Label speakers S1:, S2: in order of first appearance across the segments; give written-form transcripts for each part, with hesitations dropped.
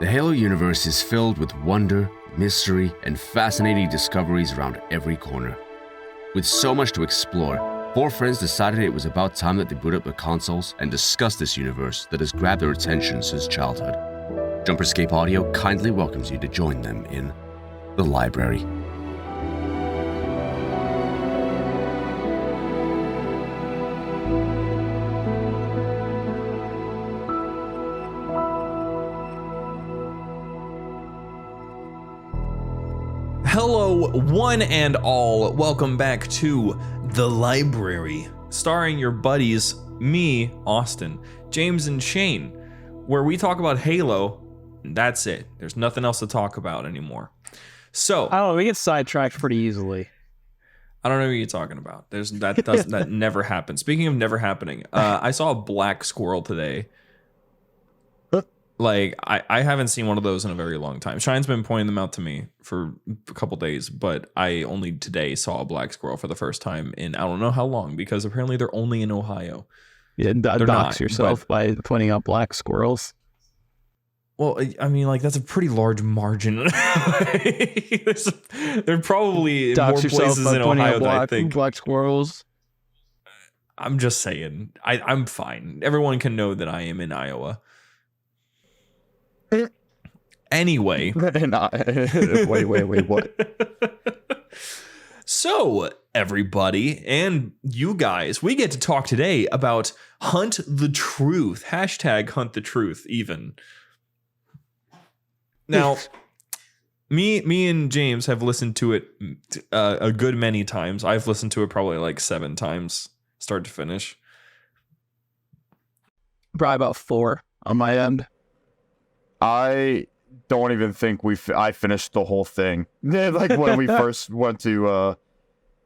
S1: The Halo universe is filled with wonder, mystery, and fascinating discoveries around every corner. With so much to explore, four friends decided it was about time that they boot up their consoles and discuss this universe that has grabbed their attention since childhood. JumperScape Audio kindly welcomes you to join them in the library.
S2: Hello, one and all. Welcome back to The Library, starring your buddies, me, Austin, James, and Shane, where we talk about Halo, and that's it. There's nothing else to talk about anymore. So,
S3: I don't know, we get sidetracked pretty easily.
S2: I don't know what you're talking about. That never happens. Speaking of never happening, I saw a black squirrel today. Like, I haven't seen one of those in a very long time. Shine's been pointing them out to me for a couple days, but I only today saw a black squirrel for the first time in I don't know how long, because apparently they're only in Ohio.
S3: Yeah, dox yourself by pointing out black squirrels.
S2: Well, I mean, like, that's a pretty large margin. There are probably
S3: Dox
S2: more places in Ohio than I think.
S3: Black squirrels.
S2: I'm just saying. I'm fine. Everyone can know that I am in Iowa. Anyway.
S3: Wait, what?
S2: So, everybody, and you guys, we get to talk today about Hunt the Truth. Hashtag Hunt the Truth, even. Now, me and James have listened to it a good many times. I've listened to it probably like 7 times, start to finish.
S3: Probably about 4 on my end.
S4: I don't even think I finished the whole thing. Like when we first went to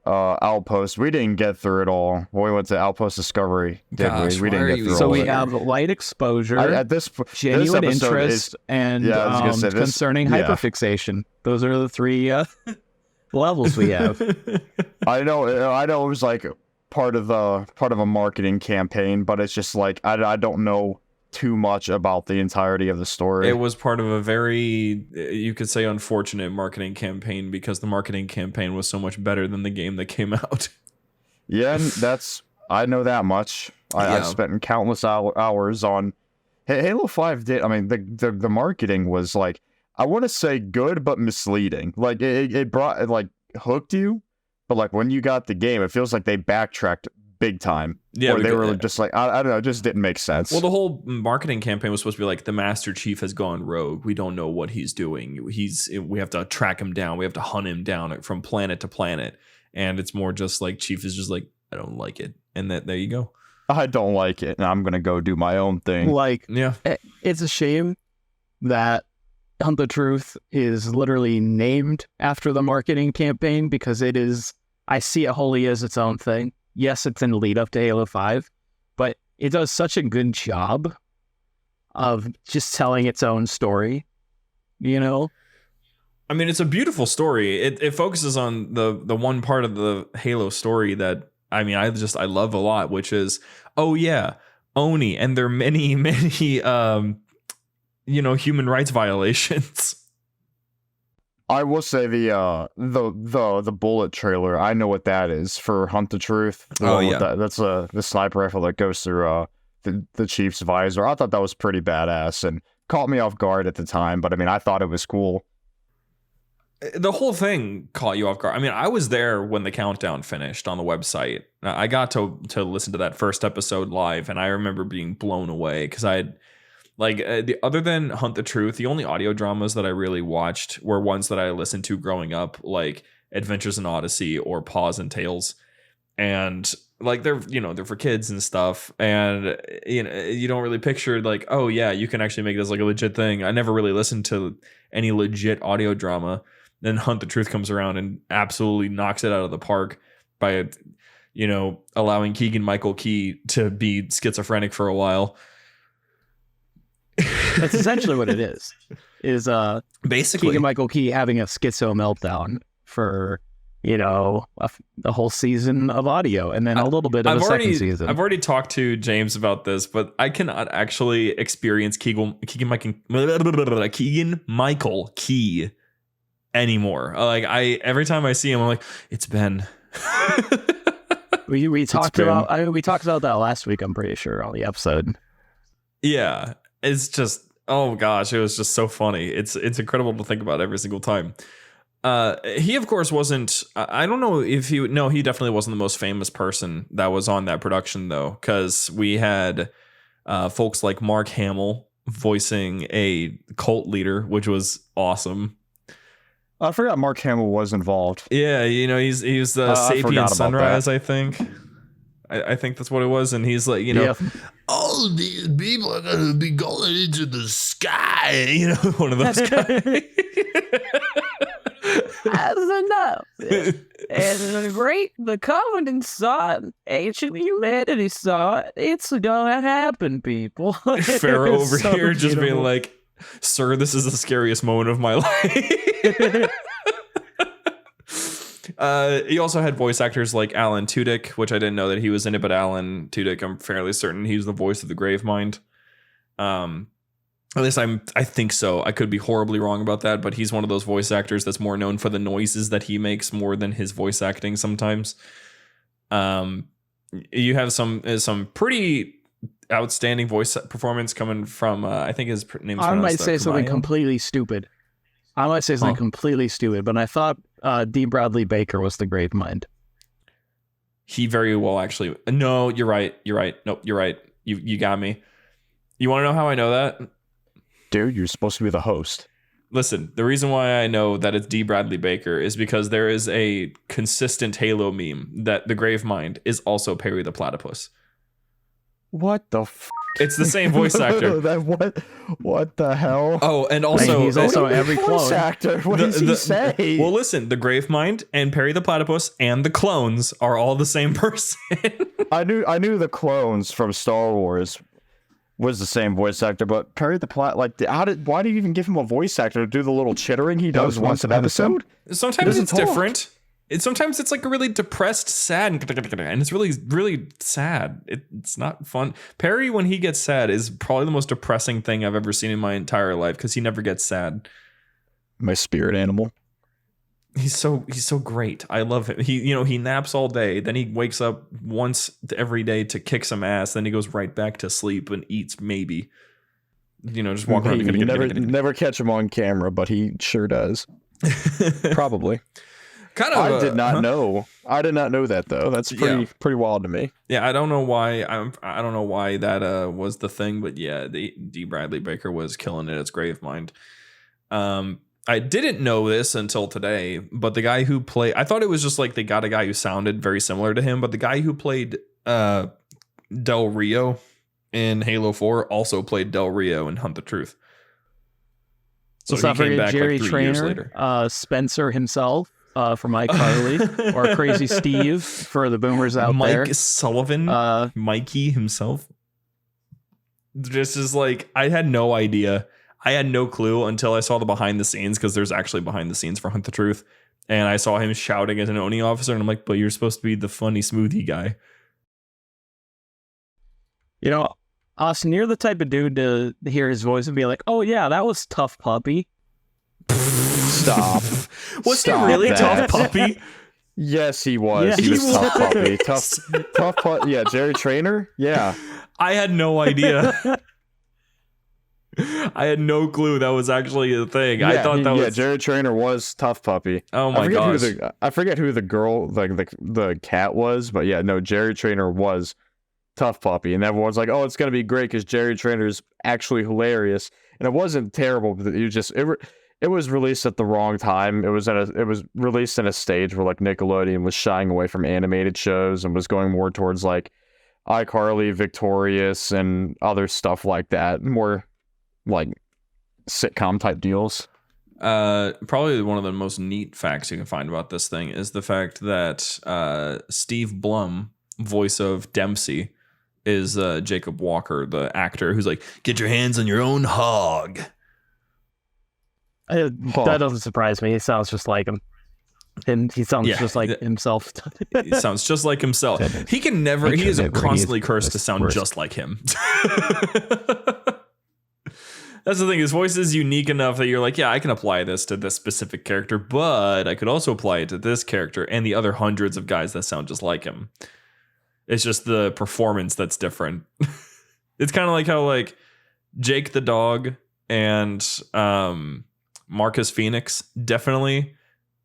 S4: Outpost, we didn't get through it all. When we went to Outpost Discovery, we didn't get through all
S3: So we
S4: of it.
S3: have light exposure, genuine
S4: this
S3: interest, and concerning hyperfixation. Those are the 3 levels we have.
S4: I know it was like part of a marketing campaign, but it's just like I don't know too much about the entirety of the story.
S2: It was part of a very, you could say, unfortunate marketing campaign, because the marketing campaign was so much better than the game that came out.
S4: Yeah, I know that much. I spent countless hours on Halo 5. I mean, the marketing was like, I want to say good but misleading. Like it hooked you, but like when you got the game, it feels like they backtracked big time. Yeah, they were just like, I don't know, it just didn't make sense.
S2: Well, the whole marketing campaign was supposed to be like, the Master Chief has gone rogue. We don't know what he's doing. We have to track him down. We have to hunt him down from planet to planet. And it's more just like Chief is just like, I don't like it. And there you go.
S4: I don't like it, and I'm gonna go do my own thing.
S3: Like,
S2: yeah,
S3: it's a shame that Hunt the Truth is literally named after the marketing campaign, because it is, I see it wholly as its own thing. Yes, it's in the lead up to Halo 5, but it does such a good job of just telling its own story, you know?
S2: I mean, it's a beautiful story. It focuses on the one part of the Halo story that, I mean, I love a lot, which is, oh yeah, Oni and their many, human rights violations.
S4: I will say the bullet trailer, I know what that is for Hunt the Truth. That's the sniper rifle that goes through the Chief's visor. I thought that was pretty badass and caught me off guard at the time, but I mean, I thought it was cool.
S2: The whole thing caught you off guard. I mean, I was there when the countdown finished on the website. I got to listen to that first episode live, and I remember being blown away, because I had, other than Hunt the Truth, the only audio dramas that I really watched were ones that I listened to growing up, like Adventures in Odyssey or Paws and Tales. And like, they're for kids and stuff. And, you don't really picture like, oh yeah, you can actually make this like a legit thing. I never really listened to any legit audio drama. Then Hunt the Truth comes around and absolutely knocks it out of the park by, allowing Keegan-Michael Key to be schizophrenic for a while.
S3: That's essentially what it is. Is
S2: basically
S3: Keegan-Michael Key having a schizo meltdown for a whole season of audio and then a little bit of a second season.
S2: I've already talked to James about this, but I cannot actually experience Keegan Michael Key anymore. Like every time I see him, I'm like, it's Ben.
S3: we talked about that last week, I'm pretty sure, on the episode.
S2: Yeah, it's just, oh gosh, it was just so funny. It's incredible to think about every single time. He of course wasn't, I don't know if he definitely wasn't the most famous person that was on that production though, because we had folks like Mark Hamill voicing a cult leader, which was awesome.
S4: I forgot Mark Hamill was involved.
S2: Yeah, he's the Sapien Sunrise, I think. I think that's what it was, and he's like, all these people are gonna be going into the sky, one of those guys.
S3: That's enough. And the covenant saw it. Ancient humanity saw it. It's gonna happen, people.
S2: Pharaoh over here just being like, sir, this is the scariest moment of my life. He also had voice actors like Alan Tudyk, which I didn't know that he was in it, but Alan Tudyk, I'm fairly certain he's the voice of the Gravemind. At least I think so. I could be horribly wrong about that, but he's one of those voice actors that's more known for the noises that he makes more than his voice acting sometimes. You have some pretty outstanding voice performance coming from I think his name's
S3: I might say something completely stupid. But I thought D. Bradley Baker was the Gravemind.
S2: He very well actually. No, you're right. Nope, you're right. You got me. You want to know how I know that?
S4: Dude, you're supposed to be the host.
S2: Listen, the reason why I know that it's D. Bradley Baker is because there is a consistent Halo meme that the Gravemind is also Perry the Platypus.
S4: What the f***?
S2: It's the same voice actor.
S4: What the hell?
S2: Oh, and also
S3: he's also every
S4: voice
S3: clone
S4: actor. What does he say?
S2: Well, listen, the Gravemind and Perry the Platypus and the clones are all the same person.
S4: I knew the clones from Star Wars was the same voice actor, but Perry the why do you even give him a voice actor to do the little chittering he does once an episode?
S2: Sometimes it's different. Sometimes it's like a really depressed, sad, and it's really, really sad. It's not fun. Perry, when he gets sad, is probably the most depressing thing I've ever seen in my entire life because he never gets sad.
S4: My spirit animal.
S2: He's so great. I love him. He naps all day, then he wakes up once every day to kick some ass, then he goes right back to sleep and eats maybe. Just walk around.
S4: You never catch him on camera, but he sure does. Probably. I did not know. I did not know that though. That's pretty wild to me.
S2: Yeah, I don't know why. I don't know why that was the thing, but yeah, D. Bradley Baker was killing it as Gravemind. I didn't know this until today, but the guy who played, I thought it was just like they got a guy who sounded very similar to him, but the guy who played Del Rio in Halo 4 also played Del Rio in Hunt the Truth. So he came back
S3: Jerry
S2: like 3 years later.
S3: Spencer himself from iCarly, or Crazy Steve for the boomers out there.
S2: Mike Sullivan, Mikey himself. This is like, I had no idea. I had no clue until I saw the behind the scenes, because there's actually behind the scenes for Hunt the Truth. And I saw him shouting as an Oni officer, and I'm like, but you're supposed to be the funny smoothie guy.
S3: Austin, you're the type of dude to hear his voice and be like, oh yeah, that was Tough Puppy.
S4: Stop.
S2: Was he really Tough Puppy?
S4: Yes, he was.
S3: Yeah,
S4: he was Tough Puppy. Tough Puppy. Yeah, Jerry Trainer. Yeah.
S2: I had no idea. I had no clue that was actually a thing.
S4: Yeah,
S2: I thought that was...
S4: Yeah, Jerry Trainer was Tough Puppy.
S2: Oh my gosh.
S4: I forget who the girl, the cat was, but yeah, no, Jerry Trainer was Tough Puppy. And everyone's like, oh, it's going to be great because Jerry Trainer's actually hilarious. And it wasn't terrible, but it was released at the wrong time. It was released in a stage where like Nickelodeon was shying away from animated shows and was going more towards like iCarly, Victorious, and other stuff like that. More like sitcom type deals.
S2: Probably one of the most neat facts you can find about this thing is the fact that Steve Blum, voice of Dempsey, is Jacob Walker, the actor who's like, get your hands on your own hog.
S3: That doesn't surprise me. It sounds just like him. And he sounds just like himself.
S2: He sounds just like himself. He can never. He is constantly cursed to sound just like him. That's the thing. His voice is unique enough that you're like, yeah, I can apply this to this specific character, but I could also apply it to this character and the other hundreds of guys that sound just like him. It's just the performance that's different. It's kind of like how like Jake the dog and Marcus Phoenix definitely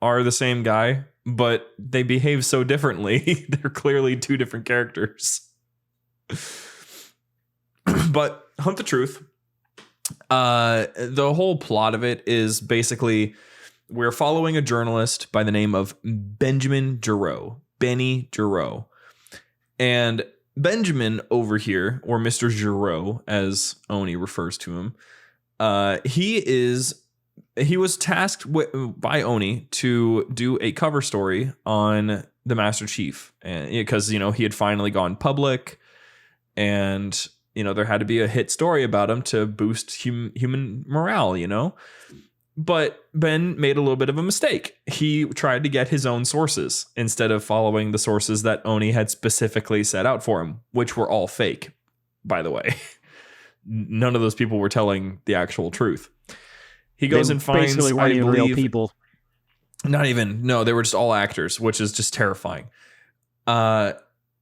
S2: are the same guy, but they behave so differently. They're clearly two different characters. But Hunt the Truth. The whole plot of it is basically we're following a journalist by the name of Benjamin Giraud, Benny Giraud. And Benjamin over here, or Mr. Giraud, as Oni refers to him, he was tasked by Oni to do a cover story on the Master Chief, and because he had finally gone public, and there had to be a hit story about him to boost human morale, But Ben made a little bit of a mistake. He tried to get his own sources instead of following the sources that Oni had specifically set out for him, which were all fake, by the way. None of those people were telling the actual truth. He goes and finds,
S3: basically weren't even real people.
S2: Not even. No, they were just all actors, which is just terrifying.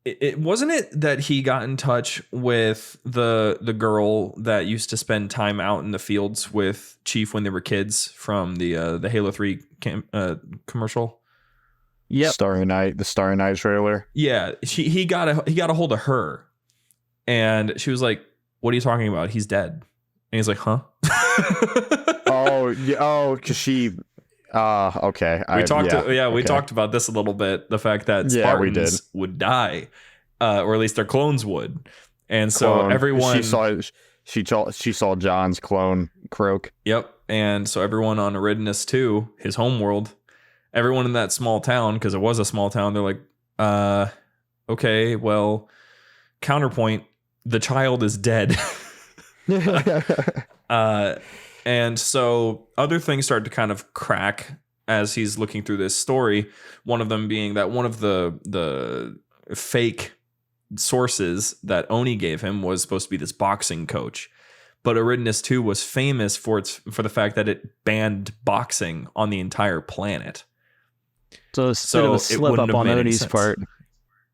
S2: It wasn't it that he got in touch with the girl that used to spend time out in the fields with Chief when they were kids from the Halo 3 commercial?
S4: Yeah, the Starry Night trailer.
S2: Yeah, he got a hold of her, and she was like, "What are you talking about? He's dead." And he's like, "Huh?"
S4: Because she. Okay.
S2: We talked about this a little bit. The fact that Spartans would die, or at least their clones would, and so everyone she saw John's clone croak. Yep, and so everyone on Eridanus 2, his homeworld, everyone in that small town, because it was a small town, they're like, okay, well, counterpoint, the child is dead. And so other things start to kind of crack as he's looking through this story. One of them being that one of the fake sources that Oni gave him was supposed to be this boxing coach. But Eridanus 2 was famous for the fact that it banned boxing on the entire planet.
S3: So it's a bit of a slip up on Oni's part.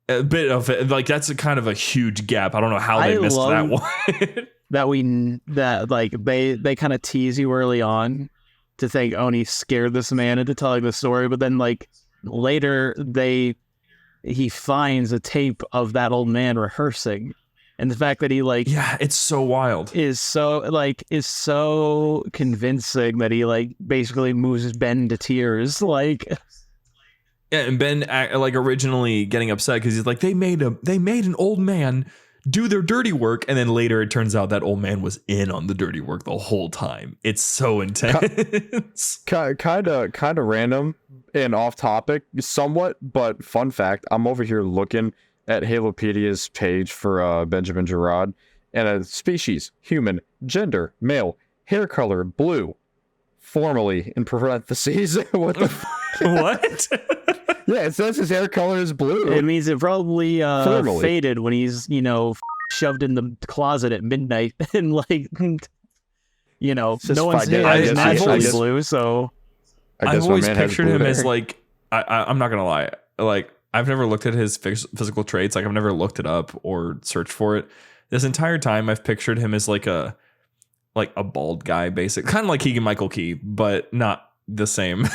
S2: A bit of it, like that's a kind of a huge gap. I don't know how they missed that one. They kind of tease you early on to think Oni scared this man into telling the story, but then like later he finds a tape of that old man rehearsing, and the fact that he it's so wild
S3: is so convincing that he basically moves Ben to tears.
S2: Yeah, and Ben originally getting upset because he's like, they made an old man do their dirty work, and then later it turns out that old man was in on the dirty work the whole time. It's so intense.
S4: Kind of random and off topic somewhat, but fun fact, I'm over here looking at Halopedia's page for Benjamin Giraud, and a species, human, gender, male, hair color, blue, formally in parentheses. What the
S2: what?
S4: Yeah, it says his hair color is blue.
S3: It means it probably faded when he's, shoved in the closet at midnight and no one's hair is naturally blue, so
S2: I've always pictured him as I'm not gonna lie, I've never looked at his physical traits, I've never looked it up or searched for it. This entire time I've pictured him as a bald guy, basically, kind of like Keegan-Michael Key, but not the same.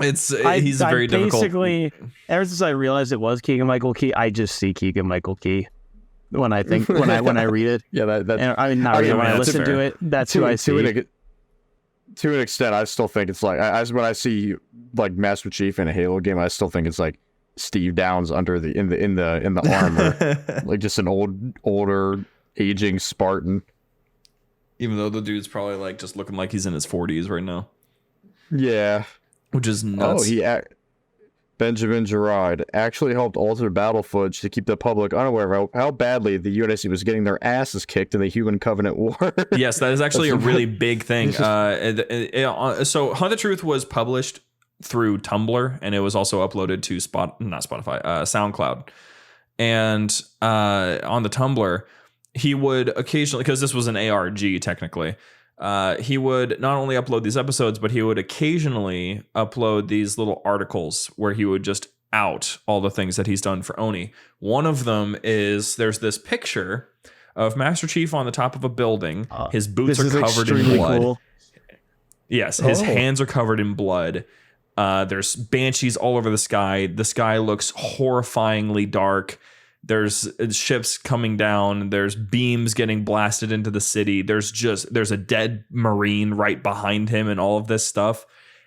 S2: He's very difficult.
S3: Basically, ever since I realized it was Keegan-Michael Key, I just see Keegan-Michael Key when I read it.
S4: Yeah,
S3: when I listen to it, that's who I see.
S4: To an extent, I still think it's when I see Master Chief in a Halo game, I still think it's Steve Downes under the in the armor, just an older aging Spartan.
S2: Even though the dude's probably just looking like he's in his 40s right now.
S4: Yeah.
S2: Which is nuts.
S4: Benjamin Giraud actually helped alter battle footage to keep the public unaware of how badly the UNSC was getting their asses kicked in the Human Covenant War.
S2: Yes, that is actually a really big thing. So Hunt the Truth was published through Tumblr, and it was also uploaded to SoundCloud. And on the Tumblr, he would occasionally, because this was an ARG technically, he would not only upload these episodes, but he would occasionally upload these little articles where he would just out all the things that he's done for Oni. One of them is there's this picture of Master Chief on the top of a building. His boots are covered in blood. Cool. Yes, his hands are covered in blood. There's banshees all over the sky. The sky looks horrifyingly dark. There's ships coming down. There's beams getting blasted into the city. There's a dead Marine right behind him and all of this stuff.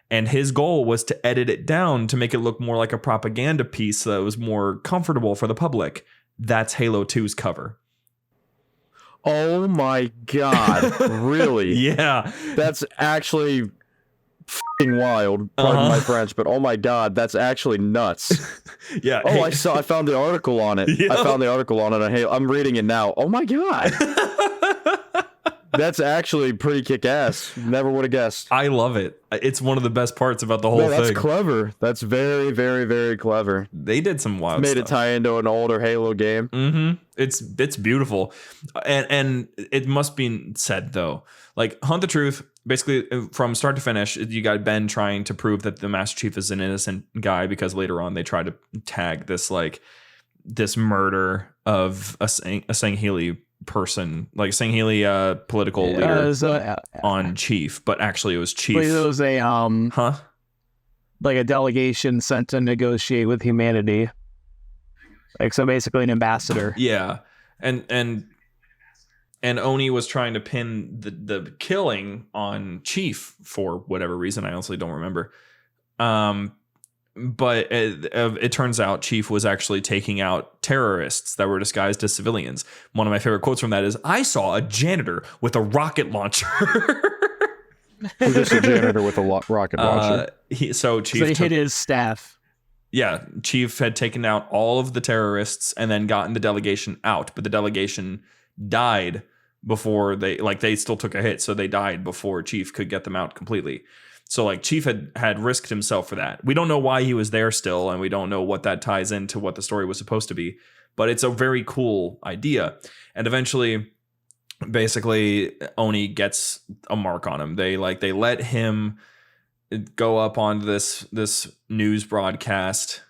S2: And his goal was to edit it down to make it look more like a propaganda piece so that it was more comfortable for the public. That's Halo 2's cover.
S4: Oh my God. Really?
S2: Yeah.
S4: That's actually f***ing wild. Pardon my French, but oh my God, that's actually nuts.
S2: Yeah.
S4: Oh, I found the article on it. Yeah. I found the article on it. Hey, I'm reading it now. Oh my God. That's actually pretty kick-ass. Never would have guessed.
S2: I love it. It's one of the best parts about the whole thing.
S4: That's clever. That's very, very, very clever.
S2: They did some wild
S4: stuff.
S2: Made
S4: it tie into an older Halo game.
S2: Mm-hmm. It's beautiful. And it must be said, though, like Hunt the Truth, basically from start to finish, you got Ben trying to prove that the Master Chief is an innocent guy because later on they try to tag this murder of a Sangheili person, like Sangheili political leader on Chief, but actually it was Chief.
S3: But it was a like a delegation sent to negotiate with humanity, like so basically an ambassador.
S2: Yeah, and Oni was trying to pin the killing on Chief for whatever reason. I honestly don't remember. But it turns out Chief was actually taking out terrorists that were disguised as civilians. One of my favorite quotes from that is, "I saw a janitor with a rocket launcher."
S4: Was this a janitor with a rocket launcher?
S3: Chief hit his staff.
S2: Yeah, Chief had taken out all of the terrorists and then gotten the delegation out, but the delegation died before they still took a hit, so they died before Chief could get them out completely. So like Chief had risked himself for that. We don't know why he was there still, and we don't know what that ties into what the story was supposed to be, but it's a very cool idea. And eventually, basically, Oni gets a mark on him. They let him go up on this news broadcast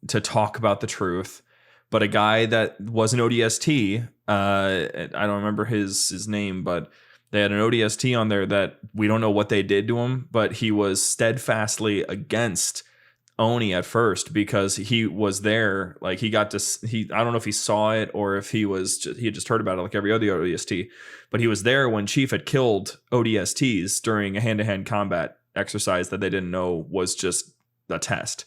S2: to talk about the truth. But a guy that was an ODST, I don't remember his name, but they had an ODST on there that we don't know what they did to him, but he was steadfastly against Oni at first because he was there. Like I don't know if he saw it or if he had just heard about it like every other ODST, but he was there when Chief had killed ODSTs during a hand-to-hand combat exercise that they didn't know was just a test.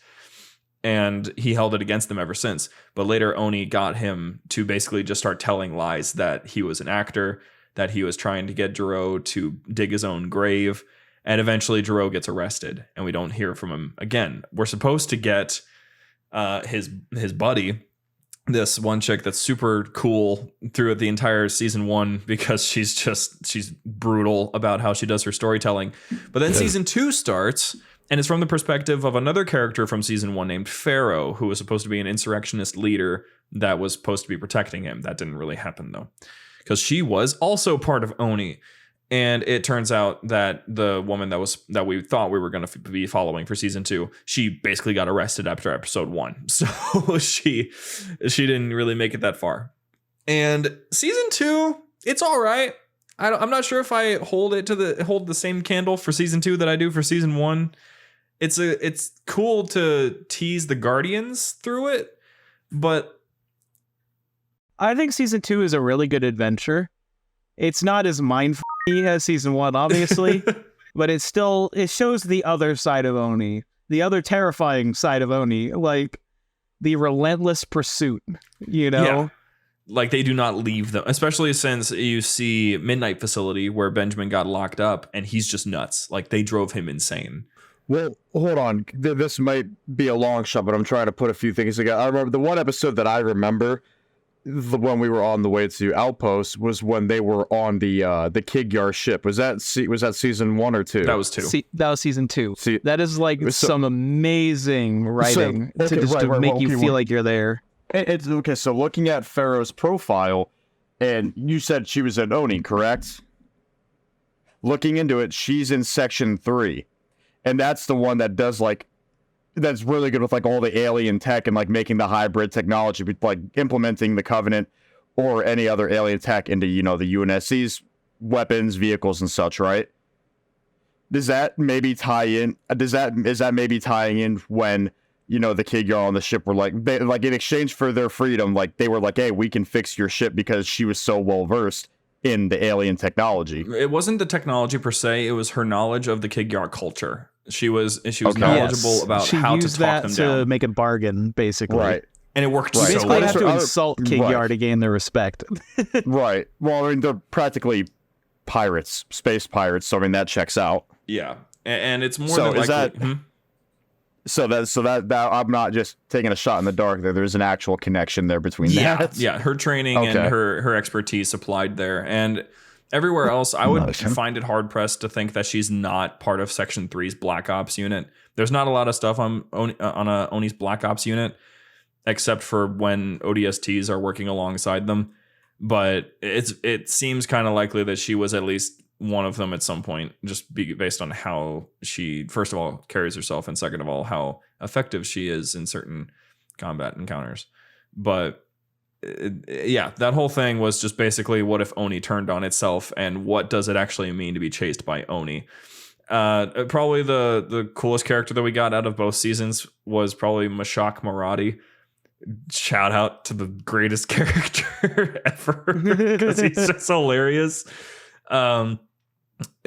S2: And he held it against them ever since. But later Oni got him to basically just start telling lies that he was an actor, that he was trying to get Giraud to dig his own grave, and eventually Giraud gets arrested, and we don't hear from him again. We're supposed to get his buddy, this one chick that's super cool throughout the entire season 1 because she's brutal about how she does her storytelling. But then season 2 starts, and it's from the perspective of another character from season 1 named Pharaoh, who was supposed to be an insurrectionist leader that was supposed to be protecting him. That didn't really happen though, because she was also part of Oni. And it turns out that the woman that we thought we were going to be following for season 2, she basically got arrested after episode 1. So she didn't really make it that far. And season 2, it's all right. I'm not sure if I hold the same candle for season 2 that I do for season 1. It's cool to tease the Guardians through it, but
S3: I think season 2 is a really good adventure. It's not as mind-f***y as season 1, obviously, but it shows the other side of Oni, the other terrifying side of Oni, like the relentless pursuit, you know? Yeah.
S2: Like they do not leave them, especially since you see Midnight Facility where Benjamin got locked up and he's just nuts. Like they drove him insane.
S4: Well, hold on. This might be a long shot, but I'm trying to put a few things together. I remember the one episode that I remember, the one we were on the way to Outpost, was when they were on the Kigyar ship. Was that season 1 or 2?
S2: That was 2.
S3: That was season 2. That is like some amazing writing to make you feel like you're there.
S4: It's okay. So looking at Pharaoh's profile, and you said she was an Oni, correct? Looking into it, she's in section 3. And that's the one that does that's really good with like all the alien tech and like making the hybrid technology, like implementing the Covenant or any other alien tech into, the UNSC's weapons, vehicles, and such, right? Does that maybe tie in? Is that maybe tying in when, the Kigyar on the ship were in exchange for their freedom, they were like, hey, we can fix your ship because she was so well versed in the alien technology.
S2: It wasn't the technology per se; it was her knowledge of the Kigyar culture. She was knowledgeable about how to talk them down.
S3: To make a bargain, basically.
S4: Right.
S2: And it worked
S3: so well. You basically have to insult Kigyar to gain their respect.
S4: Right. Well, I mean, they're practically pirates, space pirates, so I mean, that checks out.
S2: Yeah. And it's more than likely...
S4: So that I'm not just taking a shot in the dark there. There's an actual connection there between that.
S2: Yeah, her training and her expertise applied there. And everywhere else, I would find it hard-pressed to think that she's not part of Section 3's Black Ops unit. There's not a lot of stuff on Oni's Black Ops unit, except for when ODSTs are working alongside them. But it seems kind of likely that she was at least one of them at some point, just based on how she, first of all, carries herself, and second of all, how effective she is in certain combat encounters. But that whole thing was just basically, what if Oni turned on itself, and what does it actually mean to be chased by Oni? Probably the coolest character that we got out of both seasons was probably Mashak Maradi. Shout out to the greatest character ever, because he's just hilarious.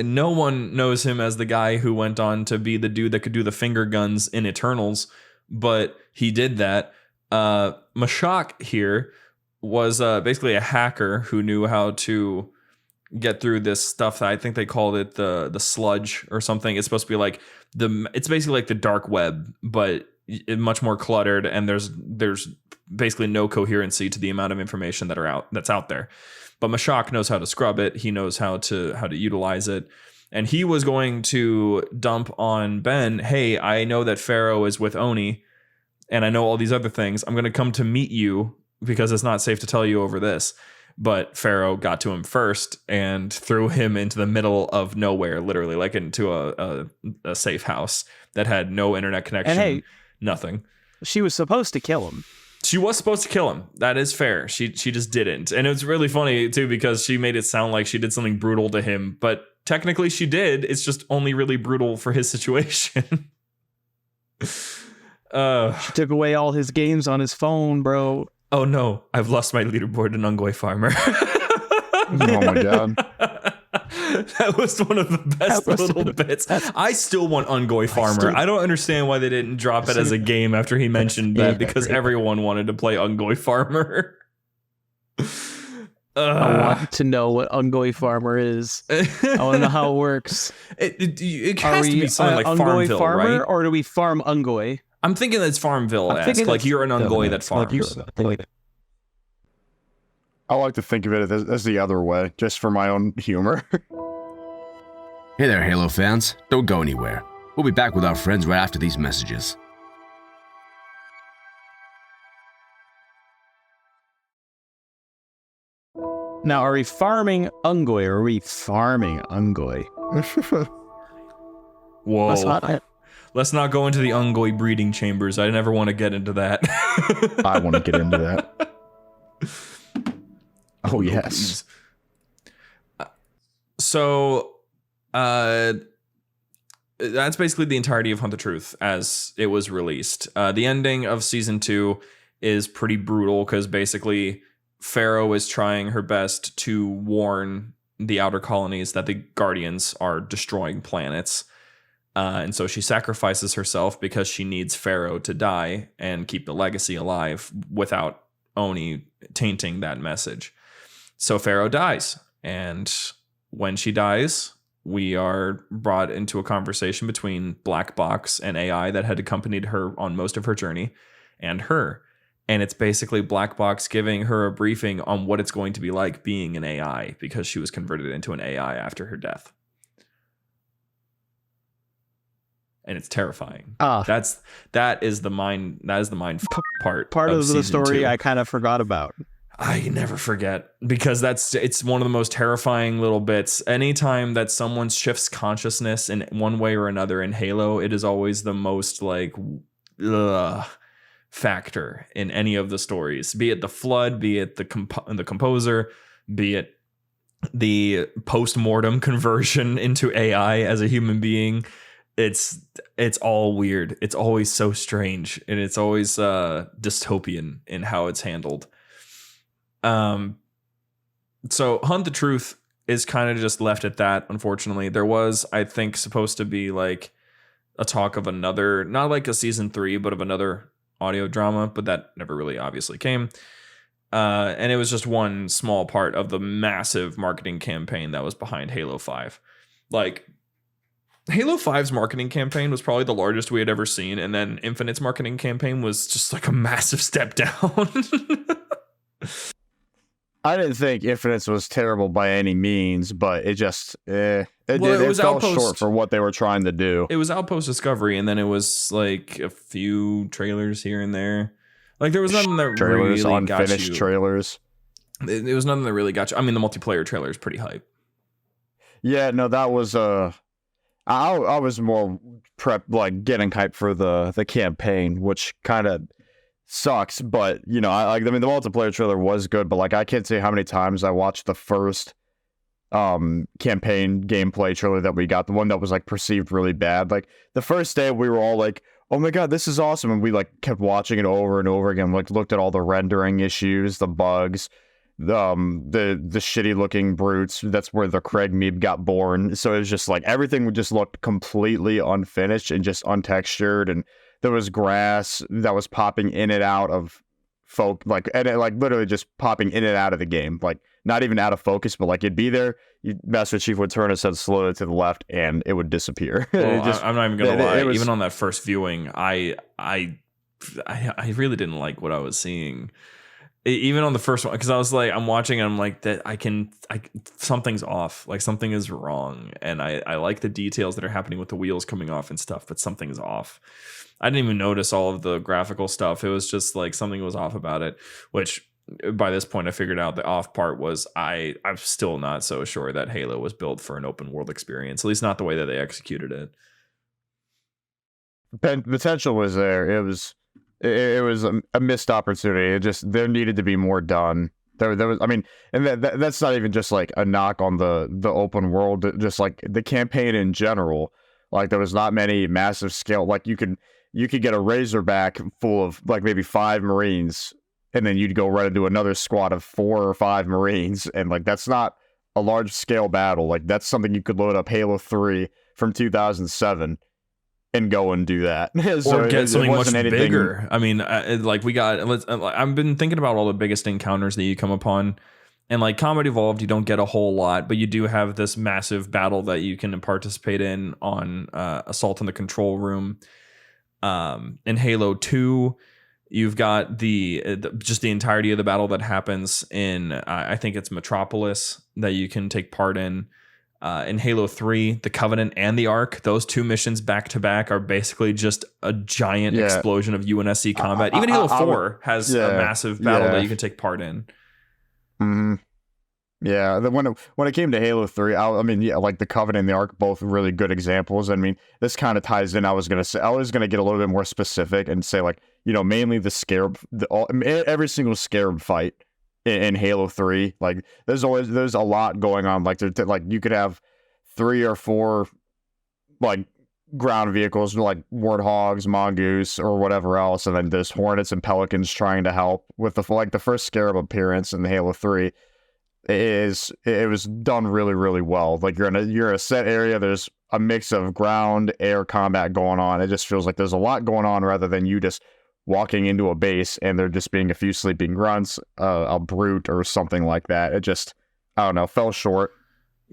S2: No one knows him as the guy who went on to be the dude that could do the finger guns in Eternals, but he did that. Mashak here was basically a hacker who knew how to get through this stuff that I think they called it the sludge or something. It's supposed to be like it's basically like the dark web, but much more cluttered, and there's basically no coherency to the amount of information that's out there. But Mashak knows how to scrub it. He knows how to utilize it. And he was going to dump on Ben, hey, I know that Pharaoh is with Oni, and I know all these other things. I'm going to come to meet you because it's not safe to tell you over this. But Pharaoh got to him first and threw him into the middle of nowhere, literally, like into a safe house that had no internet connection,
S3: and hey,
S2: nothing.
S3: She was supposed to kill him.
S2: She was supposed to kill him. That is fair. She just didn't. And it was really funny, too, because she made it sound like she did something brutal to him. But technically she did. It's just only really brutal for his situation.
S3: She took away all his games on his phone, bro.
S2: Oh, no. I've lost my leaderboard in Ungoi Farmer.
S4: Oh, my God.
S2: That was one of the best little bits. I still want Ungoi Farmer. I don't understand why they didn't drop it as a game after he mentioned that, because everyone wanted to play Ungoi Farmer.
S3: I want to know what Ungoi Farmer is. I want to know how it works.
S2: It has to be something like Farmville,
S3: Farmer,
S2: right?
S3: Or do we farm Ungoi?
S2: I'm thinking that's Farmville-esque. Like you're an Ungoi that farms.
S4: I like to think of it as the other way, just for my own humor.
S1: Hey there, Halo fans. Don't go anywhere. We'll be back with our friends right after these messages.
S3: Now, are we farming Ungoi or are we farming Ungoi?
S2: Whoa. Let's not go into the Ungoi breeding chambers. I never want to get into that.
S4: I want to get into that. Oh, yes.
S2: So, that's basically the entirety of Hunt the Truth as it was released. The ending of season 2 is pretty brutal because basically Pharaoh is trying her best to warn the outer colonies that the Guardians are destroying planets. And so she sacrifices herself because she needs Pharaoh to die and keep the legacy alive without Oni tainting that message. So Pharaoh dies. And when she dies, we are brought into a conversation between Black Box and AI that had accompanied her on most of her journey, and her. And it's basically Black Box giving her a briefing on what it's going to be like being an AI, because she was converted into an AI after her death. And it's terrifying. That is the mind part
S3: of the story
S2: 2.
S3: I kind of forgot about.
S2: I never forget, because it's one of the most terrifying little bits. Anytime that someone shifts consciousness in one way or another in Halo, it is always the most like factor in any of the stories, be it the Flood, be it the composer, be it the post-mortem conversion into AI as a human being. It's all weird. It's always so strange, and it's always dystopian in how it's handled. So Hunt the Truth is kind of just left at that. Unfortunately, there was, I think, supposed to be like a talk of another, not like a season 3, but of another audio drama, but that never really obviously came. And it was just one small part of the massive marketing campaign that was behind Halo 5. Like, Halo 5's marketing campaign was probably the largest we had ever seen, and then Infinite's marketing campaign was just like a massive step down.
S4: I didn't think Infinite's was terrible by any means, but it just it fell short for what they were trying to do.
S2: It was Outpost Discovery, and then it was like a few trailers here and there. Like, there was nothing that
S4: trailers,
S2: really
S4: unfinished
S2: got you.
S4: trailers.
S2: It was nothing that really got you. I mean, the multiplayer trailer is pretty hype.
S4: Yeah, no, that was I was more like getting hyped for the campaign, which kind of sucks, but you know, I mean, the multiplayer trailer was good, but like, I can't say how many times I watched the first campaign gameplay trailer that we got, the one that was like perceived really bad. Like, the first day we were all like, oh my god, this is awesome, and we like kept watching it over and over again, like looked at all the rendering issues, the bugs, the shitty looking brutes. That's where the Craig meme got born. So it was just like everything just looked completely unfinished and just untextured, and there was grass that was popping in and out of literally just popping in and out of the game, like not even out of focus, but like it'd be there. Master Chief would turn his head slowly to the left, and it would disappear.
S2: Well, I'm not even gonna lie. Even on that first viewing, I really didn't like what I was seeing. Even on the first one, because I was like, I'm watching and I'm like, that something's off, like something is wrong, and I like the details that are happening with the wheels coming off and stuff, but something's off. I didn't even notice all of the graphical stuff. It was just like something was off about it, which by this point I figured out the off part was I'm still not so sure that Halo was built for an open world experience, at least not the way that they executed it.
S4: Potential was there. It was a missed opportunity. It just, there needed to be more done. There was, I mean, and that's not even just like a knock on the open world, just like the campaign in general. Like, there was not many massive scale. Like, you could get a Razorback full of like maybe 5 Marines, and then you'd go right into another squad of 4 or 5 Marines, and like, that's not a large scale battle. Like, that's something you could load up Halo 3 from 2007 and go and do that.
S2: So or get something much bigger. I mean, I've been thinking about all the biggest encounters that you come upon, and like Combat Evolved, you don't get a whole lot, but you do have this massive battle that you can participate in on Assault on the Control Room. In Halo 2, you've got just the entirety of the battle that happens in I think it's Metropolis that you can take part in. In Halo 3, the Covenant and the Ark, those 2 missions back to back are basically just a giant explosion of UNSC combat. Even Halo 4 has a massive battle that you can take part in.
S4: Mm-hmm. Yeah, when it came to Halo 3, like the Covenant and the Ark, both really good examples. I mean, this kind of ties in. I was gonna get a little bit more specific and say, like, you know, mainly the Scarab, every single Scarab fight in Halo 3, like there's a lot going on. Like, like you could have 3 or 4 like ground vehicles like Warthogs, Mongoose, or whatever else, and then there's Hornets and Pelicans trying to help with the first Scarab appearance in Halo 3. It was done really, really well. Like, you're in a set area, there's a mix of ground, air combat going on. It just feels like there's a lot going on rather than you just walking into a base and there just being a few sleeping grunts, a brute or something like that. It just, I don't know, fell short.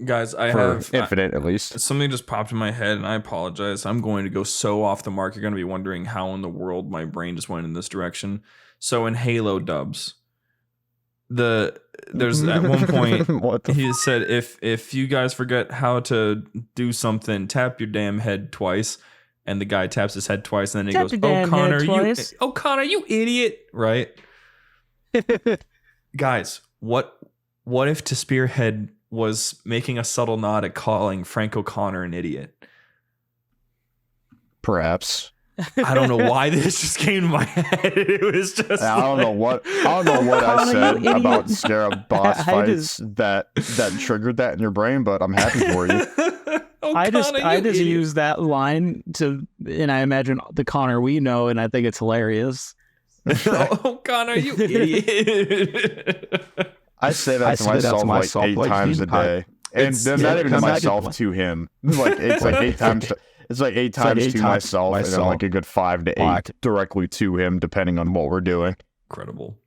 S2: Guys, I
S4: for
S2: have
S4: Infinite at least.
S2: something just popped in my head, and I apologize. I'm going to go so off the mark. You're going to be wondering how in the world my brain just went in this direction. So in Halo dubs, there's at one point he said, if you guys forget how to do something, tap your damn head twice. And the guy taps his head twice, and then he goes, "Oh, Connor, you idiot!" Right, guys. What if to Spearhead was making a subtle nod at calling Frank O'Connor an idiot?
S4: Perhaps.
S2: I don't know why this just came to my head. It was just
S4: I don't know what I said about Scarab boss fights that triggered that in your brain, but I'm happy for you.
S3: I just use that line and I imagine the Connor we know, and I think it's hilarious.
S2: Oh, Connor, you idiot!
S4: I say that to myself like 8 times a day, and then not even to myself, to him. It's like 8 times. It's like 8 times to myself, and then like a good 5 to 8 directly to him, depending on what we're doing.
S2: Incredible.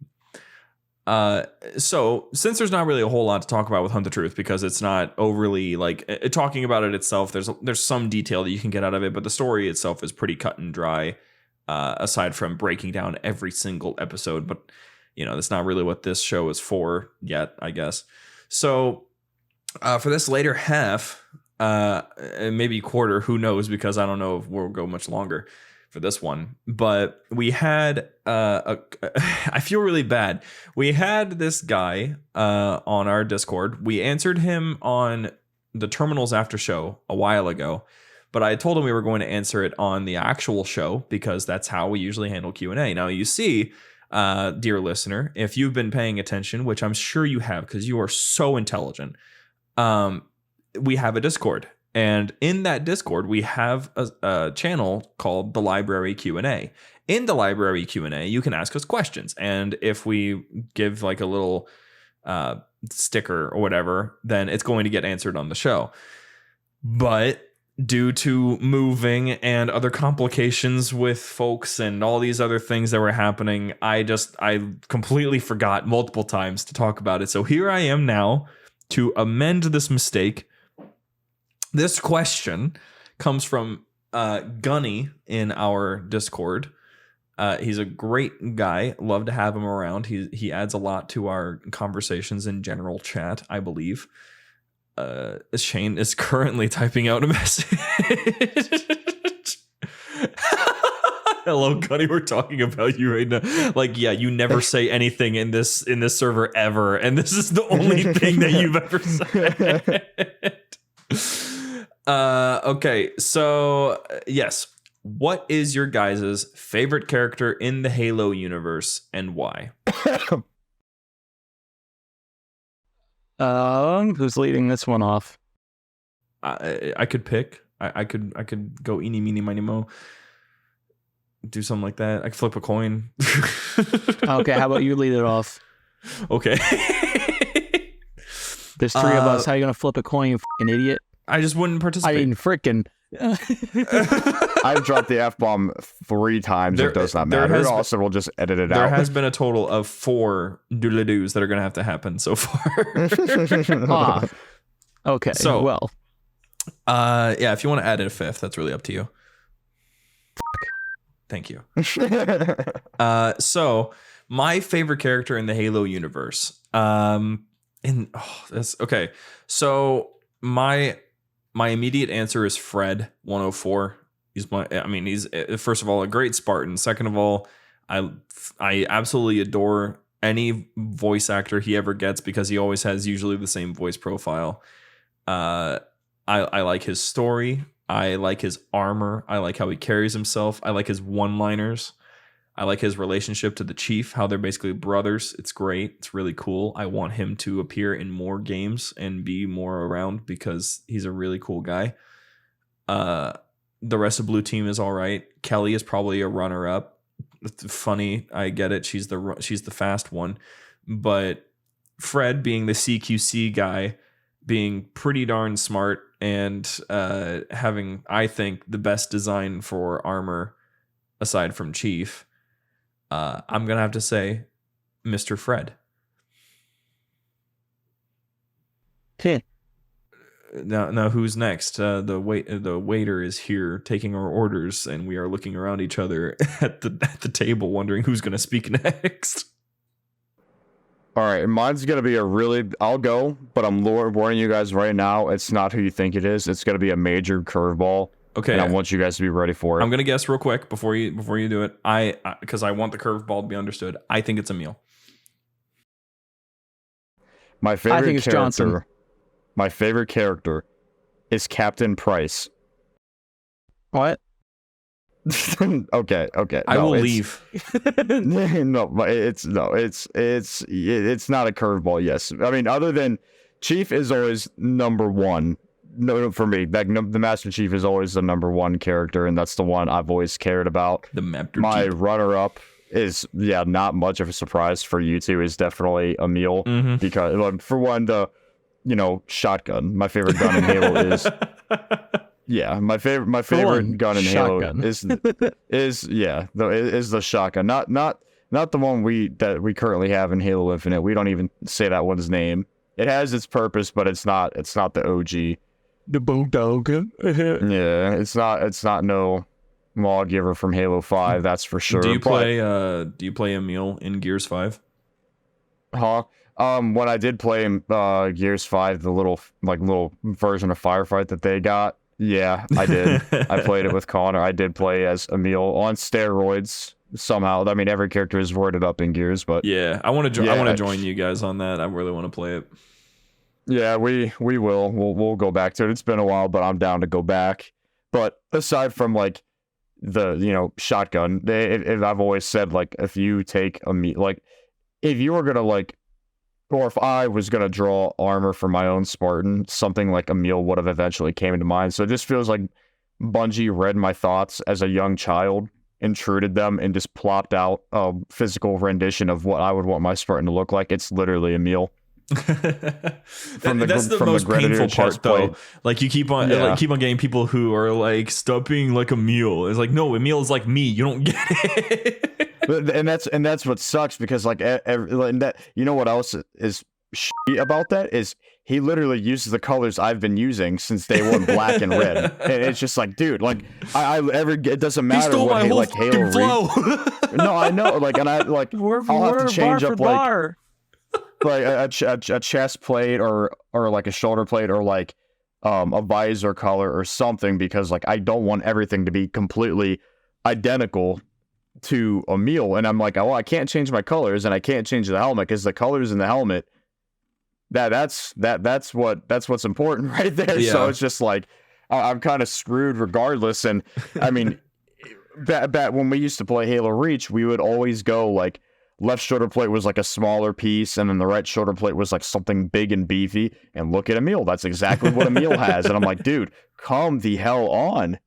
S2: So since there's not really a whole lot to talk about with Hunt the Truth, because it's not overly like talking about it itself, there's some detail that you can get out of it, but the story itself is pretty cut and dry, aside from breaking down every single episode. But that's not really what this show is for yet, I guess. So for this later half, maybe quarter, who knows, because I don't know if we'll go much longer for this one, but we had I feel really bad. We had this guy on our Discord. We answered him on the Terminals After Show a while ago, but I told him we were going to answer it on the actual show because that's how we usually handle Q&A. Now, you see, dear listener, if you've been paying attention, which I'm sure you have because you are so intelligent, we have a Discord. And in that Discord, we have a channel called the Library Q&A. In the Library Q&A, you can ask us questions. And if we give like a little sticker or whatever, then it's going to get answered on the show. But due to moving and other complications with folks and all these other things that were happening, I completely forgot multiple times to talk about it. So here I am now to amend this mistake. This question comes from Gunny in our Discord. He's a great guy. Love to have him around. He adds a lot to our conversations in general chat, I believe. Shane is currently typing out a message. Hello, Gunny. We're talking about you right now. Like, yeah, you never say anything in this server ever, and this is the only thing that you've ever said. Okay, so yes, what is your guys' favorite character in the Halo universe and why?
S3: Who's leading this one off?
S2: I could pick. I could go eeny, meeny, miny, mo. Do something like that. I could flip a coin.
S3: Okay, how about you lead it off?
S2: Okay.
S3: There's 3 of us. How are you gonna flip a coin, you fucking idiot?
S2: I just wouldn't participate.
S3: I mean, frickin'.
S4: I've dropped the F-bomb 3 times. It does not matter. Also, we'll just edit it out.
S2: There has been a total of 4 doodle-doos that are going to have happen so far.
S3: Okay,
S2: so,
S3: well.
S2: Yeah, if you want to add in a 5th, that's really up to you. Thank you. So, my favorite character in the Halo universe. Okay. So, my immediate answer is Fred 104. He's first of all a great Spartan. Second of all, I absolutely adore any voice actor he ever gets because he always has usually the same voice profile. I like his story. I like his armor. I like how he carries himself. I like his one-liners. I like his relationship to the Chief, how they're basically brothers. It's great. It's really cool. I want him to appear in more games and be more around because he's a really cool guy. The rest of Blue Team is all right. Kelly is probably a runner-up. It's funny, I get it. She's the fast one. But Fred, being the CQC guy, being pretty darn smart and having, I think, the best design for armor aside from Chief, I'm going to have to say Mr. Fred.
S3: Okay.
S2: Now who's next? The waiter is here taking our orders, and we are looking around each other at the table, wondering who's going to speak next.
S4: All right, mine's gonna be I'll go, but I'm warning you guys right now. It's not who you think it is. It's gonna be a major curveball.
S2: Okay,
S4: and I want you guys to be ready for it.
S2: I'm gonna guess real quick before you do it. Because I want the curveball to be understood. I think it's Emil.
S4: My favorite
S3: I think it's
S4: character.
S3: Johnson.
S4: My favorite character is Captain Price.
S3: What?
S4: Okay.
S2: I will leave.
S4: It's not a curveball. Yes, I mean, other than Chief is always number one. No, for me, the Master Chief is always the number one character, and that's the one I've always cared about. My runner-up is not much of a surprise for you two. Is definitely Emil, because for one, shotgun. My favorite gun in Halo is. Yeah, my favorite gun in
S3: shotgun.
S4: Halo is the shotgun. Not the one we currently have in Halo Infinite. We don't even say that one's name. It has its purpose, but it's not the OG.
S3: The bulldog.
S4: Yeah, it's not no lawgiver from Halo 5, that's for sure.
S2: Do you play Emil in Gears 5?
S4: Huh? When I did play Gears 5, the little version of Firefight that they got. Yeah, I did. I played it with Connor. I did play as Emil on steroids somehow. I mean, every character is worded up in Gears, but
S2: yeah, I want to join you guys on that. I really want to play it.
S4: Yeah, we will. We'll go back to it. It's been a while, but I'm down to go back. But aside from the shotgun, I've always said if you take if you were gonna or if I was going to draw armor for my own Spartan, something like Emil would have eventually came to mind. So it just feels like Bungie read my thoughts as a young child, intruded them, and just plopped out a physical rendition of what I would want my Spartan to look like. It's literally Emil.
S2: That's the most painful part, though. You keep on getting people who are stop being like Emil. It's no, Emil is like me. You don't get it.
S4: and that's what sucks, because what else is shitty about that is he literally uses the colors I've been using since day one, black and red, and it's just dude, it doesn't matter.
S2: He stole
S4: what
S2: my whole
S4: Halo
S2: flow.
S4: No, I know, and I'll have to change up a chest plate or a shoulder plate or a visor color or something, because I don't want everything to be completely identical to Emil. And I'm I can't change my colors, and I can't change the helmet, because the colors in the helmet that's what's important right there. Yeah. So it's just I'm kind of screwed regardless. And I mean, back when we used to play Halo Reach, we would always go left shoulder plate was a smaller piece, and then the right shoulder plate was something big and beefy. And look at Emil, that's exactly what Emil has. And I'm dude, come the hell on.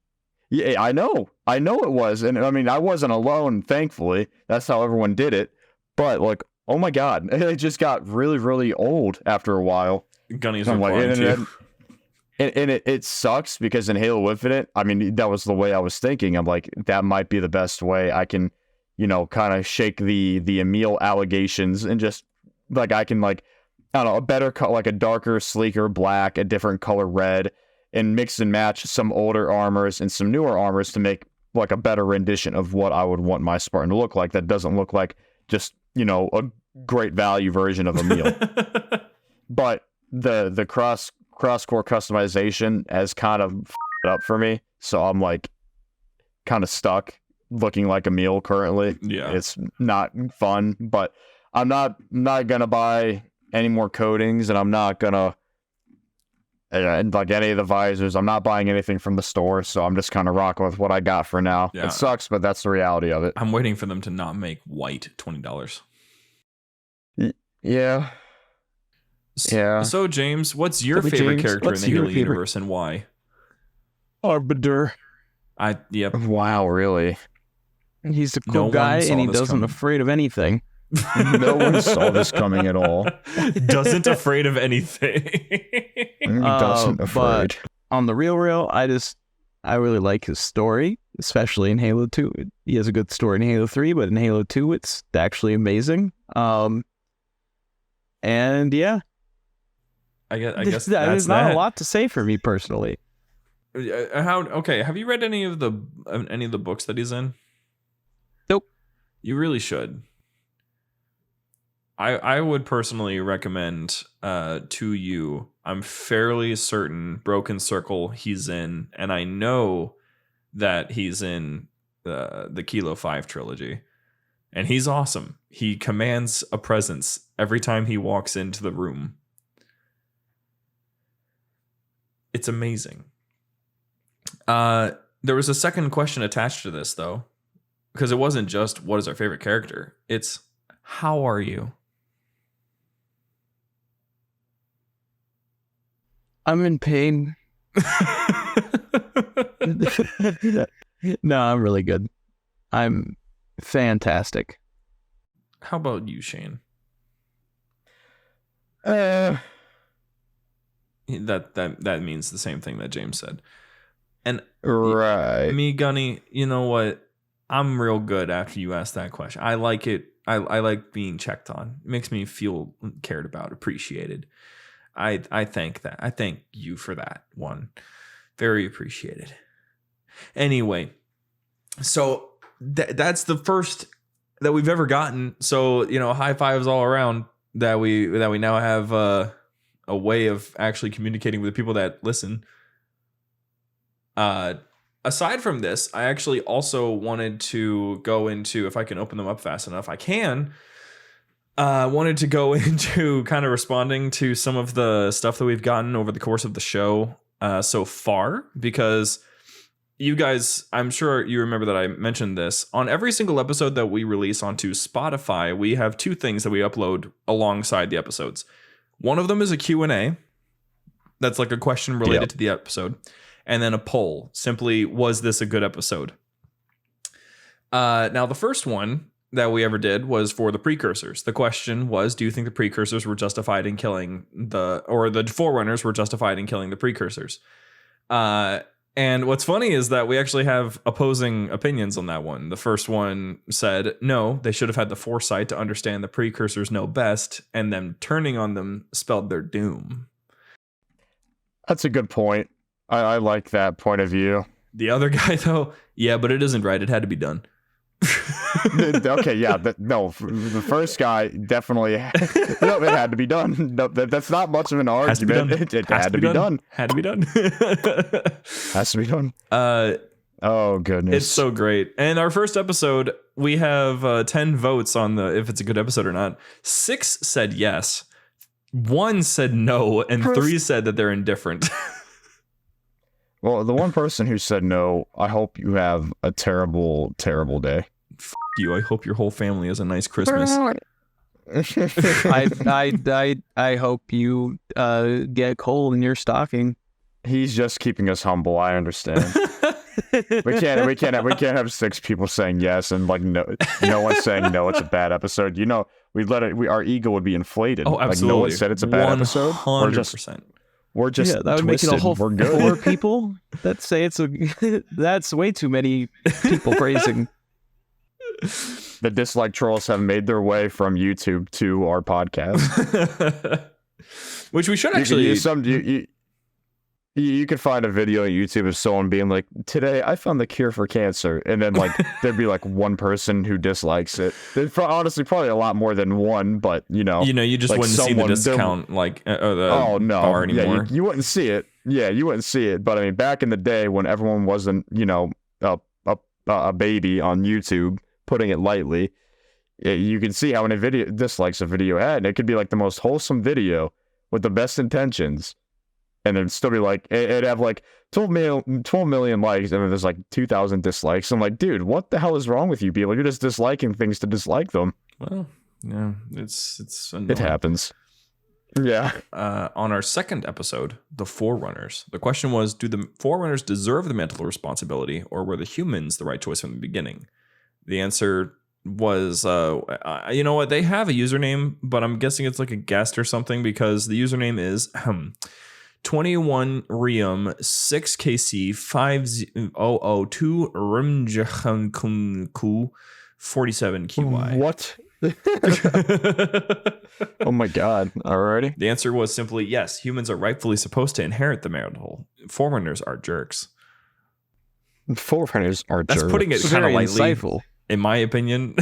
S4: Yeah, I know it was. And I mean, I wasn't alone, thankfully. That's how everyone did it. But oh my God, it just got really, really old after a while.
S2: Gunnies are blind too.
S4: And it sucks, because in Halo Infinite, I mean, that was the way I was thinking. I'm that might be the best way I can kind of shake the Emil allegations, and just I can I don't know, a better a darker, sleeker black, a different color red, and mix and match some older armors and some newer armors to make a better rendition of what I would want my Spartan to look like. That doesn't look like just a great value version of Emil. But the cross-core customization has kind of f***ed up for me, so I'm kind of stuck looking like Emil currently.
S2: Yeah,
S4: it's not fun, but I'm not gonna buy any more coatings, and I'm not gonna any of the visors. I'm not buying anything from the store, so I'm just kind of rocking with what I got for now. Yeah. It sucks, but that's the reality of it.
S2: I'm waiting for them to not make white $20.
S4: Yeah.
S2: So James, what's your favorite character in the Halo universe, and why?
S3: Arbiter.
S2: Yep.
S4: Wow, really?
S3: He's a cool guy, and he doesn't afraid of anything.
S4: No one saw this coming at all.
S2: Doesn't afraid of anything.
S4: Doesn't afraid.
S3: But on the real, I really like his story, especially in Halo 2. He has a good story in Halo 3, but in Halo 2, it's actually amazing. And yeah.
S2: I guess
S3: that
S2: that's
S3: is not
S2: that.
S3: a lot to say for me personally.
S2: Have you read any of the books that he's in?
S3: Nope.
S2: You really should. I would personally recommend to you. I'm fairly certain Broken Circle he's in, and I know that he's in the Kilo 5 trilogy. And he's awesome. He commands a presence every time he walks into the room. It's amazing. There was a second question attached to this, though, because it wasn't just what is our favorite character. It's how are you?
S3: I'm in pain. No, I'm really good. I'm fantastic.
S2: How about you, Shane?
S4: Uh,
S2: That means the same thing that James said. And
S4: right.
S2: me, Gunny, you know what? I'm real good after you ask that question. I like it. I like being checked on. It makes me feel cared about, appreciated. I thank that. I thank you for that one. Very appreciated. Anyway, so that's the first that we've ever gotten. So, high fives all around that we now have a way of actually communicating with the people that listen. Aside from this, I actually also wanted to go into, if I can open them up fast enough, I can. Wanted to go into kind of responding to some of the stuff that we've gotten over the course of the show so far, because you guys, I'm sure you remember that I mentioned this. On every single episode that we release onto Spotify, we have two things that we upload alongside the episodes. One of them is a Q&A. That's like a question related to the episode. And then a poll. Simply, was this a good episode? Now, the first one that we ever did was for the precursors. The question was, do you think the precursors were justified in killing the forerunners were justified in killing the precursors? And what's funny is that we actually have opposing opinions on that one. The first one said, no, they should have had the foresight to understand the precursors know best, and them turning on them spelled their doom.
S4: That's a good point. I like that point of view.
S2: The other guy, though, yeah, but it isn't right. It had to be done.
S4: Okay, yeah, the first guy definitely it had to be done. No, that's not much of an argument. It had to be done.
S2: Had to be done.
S4: Has to be done. Oh goodness,
S2: it's so great. And our first episode, we have 10 votes on if it's a good episode or not. 6 said yes, 1 said no, and 3 said that they're indifferent.
S4: Well, the one person who said no, I hope you have a terrible, terrible day.
S2: You. I hope your whole family has a nice Christmas.
S3: I hope you get coal in your stocking.
S4: He's just keeping us humble. I understand. we can't have 6 people saying yes and like no one saying no. It's a bad episode. Our ego would be inflated.
S2: Oh, absolutely.
S4: Like no one said it's a bad episode.
S2: 100%.
S4: We're just
S3: that would
S4: twisted.
S3: Make it a whole
S4: We're good.
S3: 4 people that say that's way too many people praising.
S4: The dislike trolls have made their way from YouTube to our podcast.
S2: Which we should actually...
S4: You could find a video on YouTube of someone being like, today I found the cure for cancer. And then like there'd be like one person who dislikes it. There's honestly probably a lot more than one, but you just
S2: like wouldn't see the discount bar anymore.
S4: Yeah, you wouldn't see it. Yeah, you wouldn't see it. But I mean, back in the day when everyone wasn't, a baby on YouTube, putting it lightly, you can see how many dislikes a video had. And it could be like the most wholesome video with the best intentions. And it'd still be like, it'd have like 12 million likes, and then there's like 2,000 dislikes. I'm like, dude, what the hell is wrong with you people? You're just disliking things to dislike them.
S2: Well, yeah, it's annoying.
S4: It happens. Yeah.
S2: On our second episode, the Forerunners, the question was, do the Forerunners deserve the mantle of responsibility, or were the humans the right choice from the beginning? The answer was, you know what? They have a username, but I'm guessing it's like a guest or something, because the username is 21 Rium 6KC 5002 Rimjahankunku 47QY.
S4: What Oh my god. Alrighty.
S2: The answer was simply yes. Humans are rightfully supposed to inherit the marital. Foreigners are jerks.
S4: Foreigners are
S2: That's
S4: jerks.
S2: putting it kind of
S3: Very
S2: lightly,
S3: insightful.
S2: in my opinion.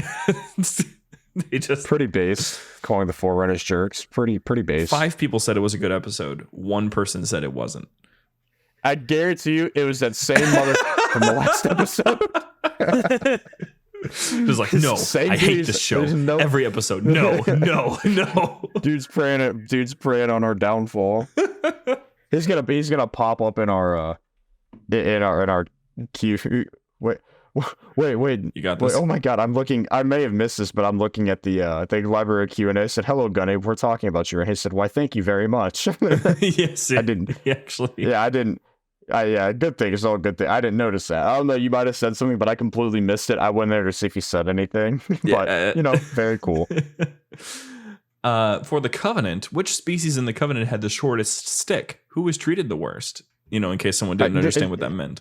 S2: They just
S4: Pretty base. Calling the Forerunners jerks. Pretty base.
S2: 5 people said it was a good episode. 1 person said it wasn't.
S4: I guarantee you it was that same mother from the last episode.
S2: Just like, no,
S4: Same
S2: I hate
S4: dudes.
S2: this show.
S4: There's no-
S2: Every episode, no.
S4: Dude's praying on our downfall. He's gonna pop up in our queue. Wait.
S2: You got this?
S4: Wait, oh my god, I'm looking. I may have missed this, but I'm looking at the library Q&A. I said, "Hello, Gunny. We're talking about you." And he said, "Why, thank you very much."
S2: Yes,
S4: I didn't.
S2: Actually,
S4: Yeah, I didn't. Good thing. It's all good thing. I didn't notice that. I don't know. You might have said something, but I completely missed it. I went there to see if he said anything.
S2: Yeah,
S4: But very cool.
S2: For the Covenant, which species in the Covenant had the shortest stick? Who was treated the worst? In case someone didn't understand what that meant.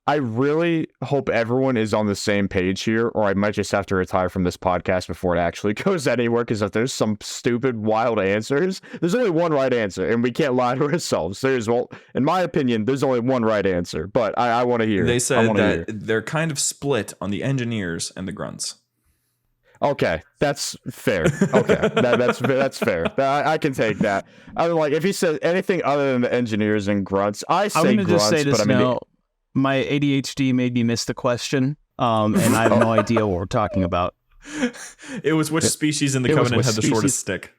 S4: I really hope everyone is on the same page here, or I might just have to retire from this podcast before it actually goes anywhere, because if there's some stupid, wild answers, there's only one right answer, and we can't lie to ourselves. In my opinion, there's only one right answer, but I want to hear.
S2: They said that they're kind of split on the engineers and the grunts.
S4: Okay, that's fair. Okay, that's fair. I can take that. I mean, like, if he says anything other than the engineers and grunts, I say
S3: I'm gonna
S4: grunts,
S3: just say this
S4: but I mean,
S3: now. My ADHD made me miss the question, and I have no idea what we're talking about.
S2: It was which species in the Covenant had the shortest stick?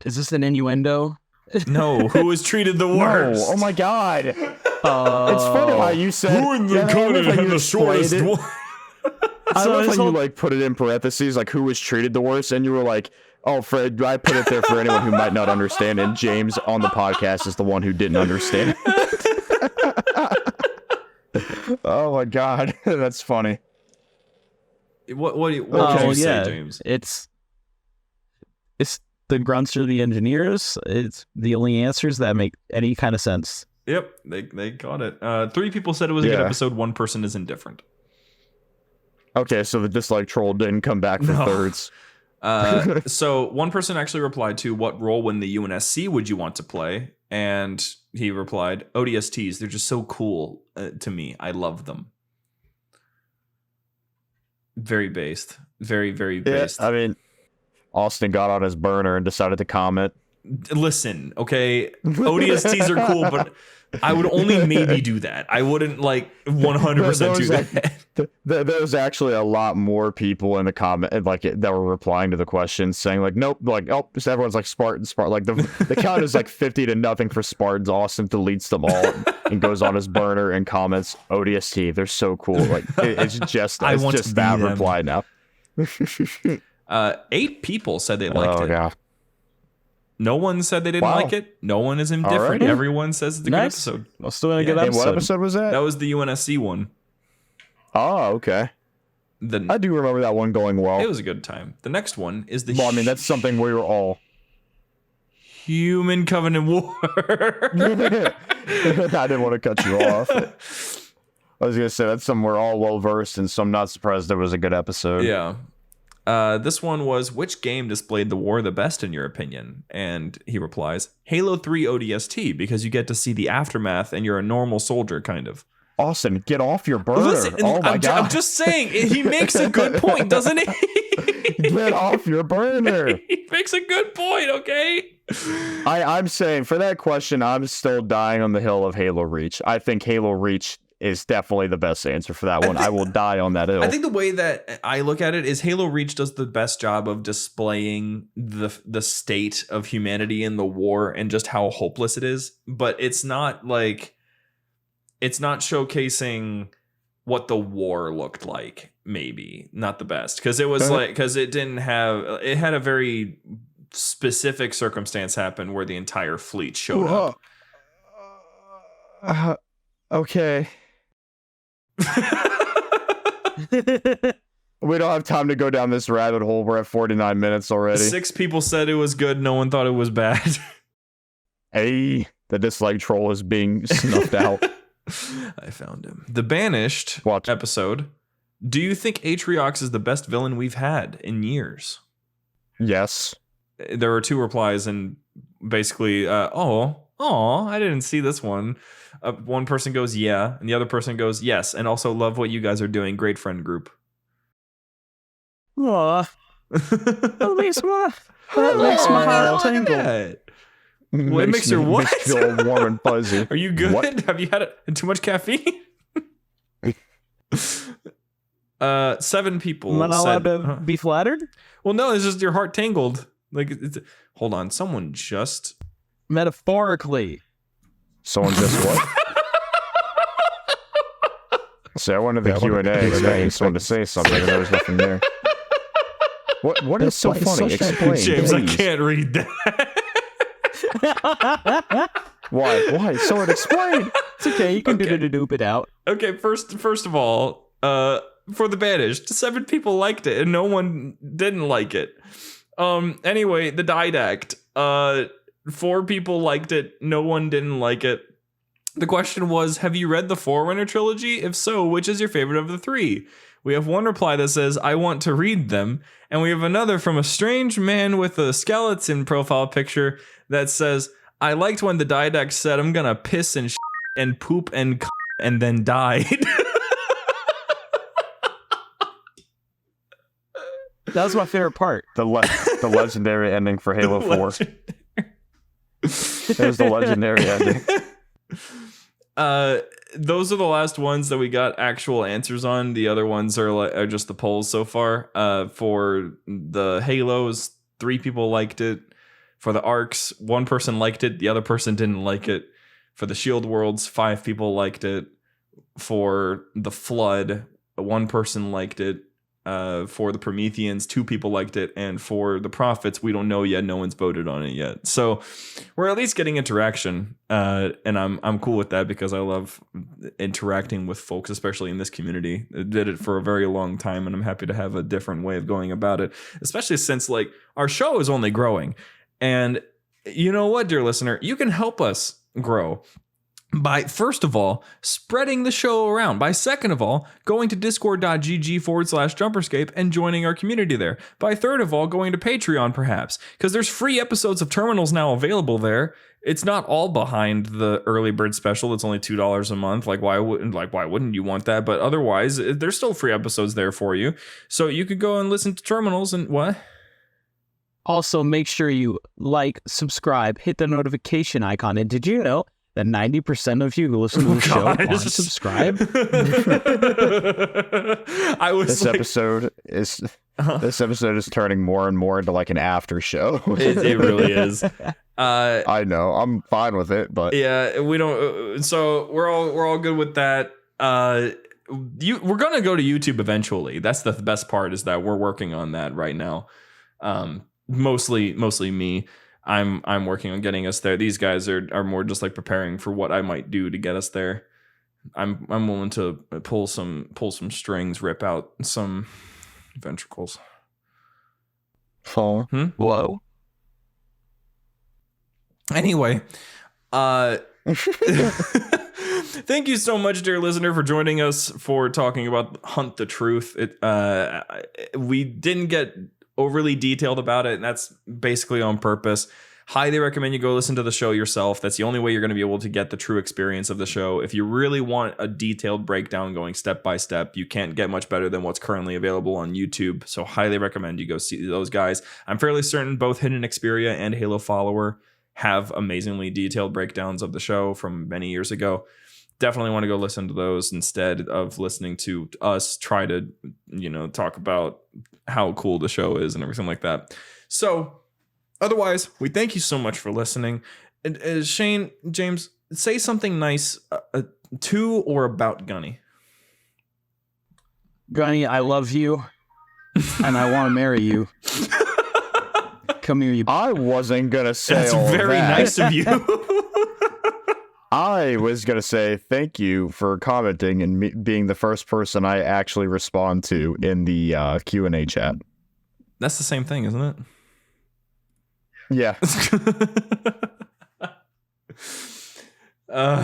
S3: Is this an innuendo?
S2: No, who was treated the worst?
S4: No, oh my god. It's funny how you said
S2: Who in the Covenant had the shortest one?
S4: I love how you put it in parentheses, like who was treated the worst, and you were like, "Oh, Fred, I put it there for anyone who might not understand." And James on the podcast is the one who didn't understand. Oh my god, that's funny.
S2: What would you say, James?
S3: It's the grunts or the engineers. It's the only answers that make any kind of sense.
S2: Yep, they got it. 3 people said it was a good episode. 1 person is indifferent.
S4: Okay, so the dislike troll didn't come back for thirds.
S2: So 1 person actually replied to, what role in the UNSC would you want to play? And he replied, ODSTs. They're just so cool to me. I love them. Very based. Very, very based.
S4: Yeah, I mean, Austin got on his burner and decided to comment.
S2: Listen, okay, ODSTs are cool, but I would only maybe do that. I wouldn't 100% do that.
S4: There was actually a lot more people in the comment that were replying to the question saying nope, so everyone's like Spartan. Like the count is 50-0 for Spartans. Austin deletes them all and goes on his burner and comments ODST. They're so cool. It's just that reply now.
S2: 8 people said they liked it.
S4: Yeah.
S2: No one said they didn't like it. No one is indifferent.
S4: Alrighty.
S2: Everyone says it's a good episode.
S3: Well, still a good episode.
S4: And what episode was that?
S2: That was the UNSC one.
S4: Oh, okay. I do remember that one going well.
S2: It was a good time. The next one is the...
S4: Well, I mean, that's something we were all...
S2: Human Covenant War.
S4: I didn't want to cut you off. I was going to say, that's something we're all well-versed in, so I'm not surprised it was a good episode.
S2: Yeah. This one was, which game displayed the war the best in your opinion? And he replies, Halo 3 ODST, because you get to see the aftermath and you're a normal soldier, kind of.
S4: Austin, get off your burner.
S2: Listen,
S4: oh my God.
S2: I'm just saying, he makes a good point, doesn't he?
S4: Get off your burner.
S2: He makes a good point, okay?
S4: I'm saying, for that question, I'm still dying on the hill of Halo Reach. I think Halo Reach is definitely the best answer for that one. I will die on that hill.
S2: I think the way that I look at it is Halo Reach does the best job of displaying the state of humanity in the war and just how hopeless it is. But it's not showcasing what the war looked like. Maybe not the best, because it was because it had a very specific circumstance happen where the entire fleet showed up.
S4: Okay. We don't have time to go down this rabbit hole. We're at 49 minutes already.
S2: 6 people said it was good. No one thought it was bad.
S4: Hey, the dislike troll is being snuffed out.
S2: I found him. The Banished episode Do you think Atriox is the best villain we've had in years?
S4: Yes.
S2: There were 2 replies, and basically, I didn't see this one. One person goes, yeah, and the other person goes, yes, and also love what you guys are doing. Great friend group.
S3: Aw. At least my heart tingle.
S2: What makes your what?
S4: Makes you feel warm and fuzzy.
S2: Are you good?
S4: What?
S2: Have you had too much caffeine? 7 people.
S3: I'm not allowed
S2: said,
S3: to be flattered?
S2: Well, no, it's just your heart tingled. Like, hold on, someone just
S3: Metaphorically.
S4: Someone just what? See, I went to the Q&A expecting someone to say something, and there was nothing there. What is so funny? Explain,
S2: James, I
S4: please.
S2: can't read that.
S4: Why? Someone explain.
S3: It's okay. You can do it out.
S2: Okay, first of all, for the banished, 7 people liked it and no one didn't like it. Anyway, the Didact, 4 people liked it, no one didn't like it. The question was, have you read the Forerunner trilogy? If so, which is your favorite of the 3? We have one reply that says, I want to read them. And we have another from a strange man with a skeleton profile picture that says, I liked when the Didact said, I'm gonna piss and and poop and and then died.
S3: That was my favorite part.
S4: The legendary ending for Halo 4. There's the legendary ending.
S2: Those are the last ones that we got actual answers on. The other ones are just the polls so far. For the Halos, 3 people liked it. For the Arcs, 1 person liked it, the other person didn't like it. For the Shield Worlds, 5 people liked it. For the Flood, 1 person liked it. For the Prometheans, 2 people liked it, and for the Prophets, we don't know yet. No one's voted on it yet, so we're at least getting interaction, and I'm cool with that because I love interacting with folks, especially in this community. I did it for a very long time, and I'm happy to have a different way of going about it, especially since like our show is only growing, and you know what, dear listener, you can help us grow by, first of all, spreading the show around. By second of all, going to discord.gg/JumperScape and joining our community there. By third of all, going to Patreon perhaps, because there's free episodes of Terminals now available there. It's not all behind the early bird special. It's only $2 a month. Why wouldn't you want that? But otherwise, there's still free episodes there for you. So you could go and listen to Terminals and what?
S3: Also, make sure you like, subscribe, hit the notification icon. And did you know that 90% of you who listen to the show aren't subscribed?
S4: This episode is turning more and more into like an after show.
S2: It really is.
S4: I know. I'm fine with it, but
S2: yeah, we don't. So we're all good with that. We're gonna go to YouTube eventually. That's the best part, is that we're working on that right now. Mostly me. I'm working on getting us there. These guys are more just like preparing for what I might do to get us there. I'm willing to pull some strings, rip out some ventricles.
S4: Fall.
S3: Whoa.
S2: Anyway, thank you so much, dear listener, for joining us for talking about Hunt the Truth. We didn't get overly detailed about it, and that's basically on purpose. Highly recommend you go listen to the show yourself. That's the only way you're going to be able to get the true experience of the show. If you really want a detailed breakdown going step by step, you can't get much better than what's currently available on YouTube. So highly recommend you go see those guys. I'm fairly certain both Hidden Xperia and Halo Follower have amazingly detailed breakdowns of the show from many years ago. Definitely want to go listen to those instead of listening to us try to, talk about how cool the show is and everything like that. So otherwise, we thank you so much for listening. And Shane, James, say something nice to or about Gunny.
S3: Gunny, I love you, and I want to marry you. Come here, you.
S4: I wasn't gonna say
S2: That's
S4: all
S2: very
S4: that.
S2: nice of you.
S4: I was going to say thank you for commenting and being the first person I actually respond to in the Q&A chat.
S2: That's the same thing, isn't it?
S4: Yeah.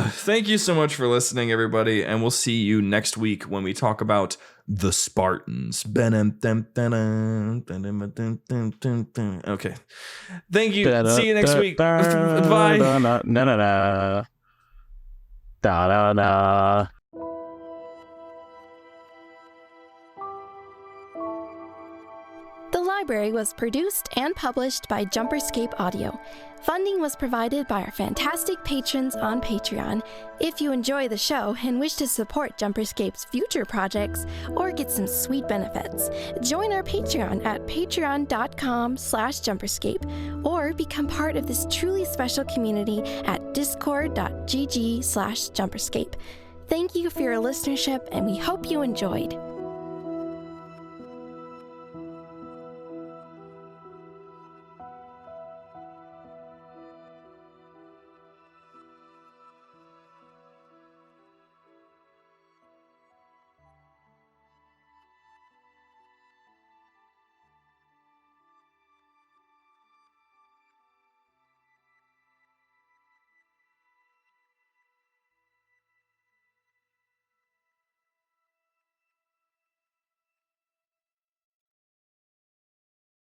S2: Thank you so much for listening, everybody, and we'll see you next week when we talk about the Spartans. Okay. Thank you. See you next week. Bye.
S5: The library was produced and published by JumperScape Audio. Funding was provided by our fantastic patrons on Patreon. If you enjoy the show and wish to support JumperScape's future projects or get some sweet benefits, join our Patreon at patreon.com/JumperScape or become part of this truly special community at discord.gg/JumperScape. Thank you for your listenership, and we hope you enjoyed.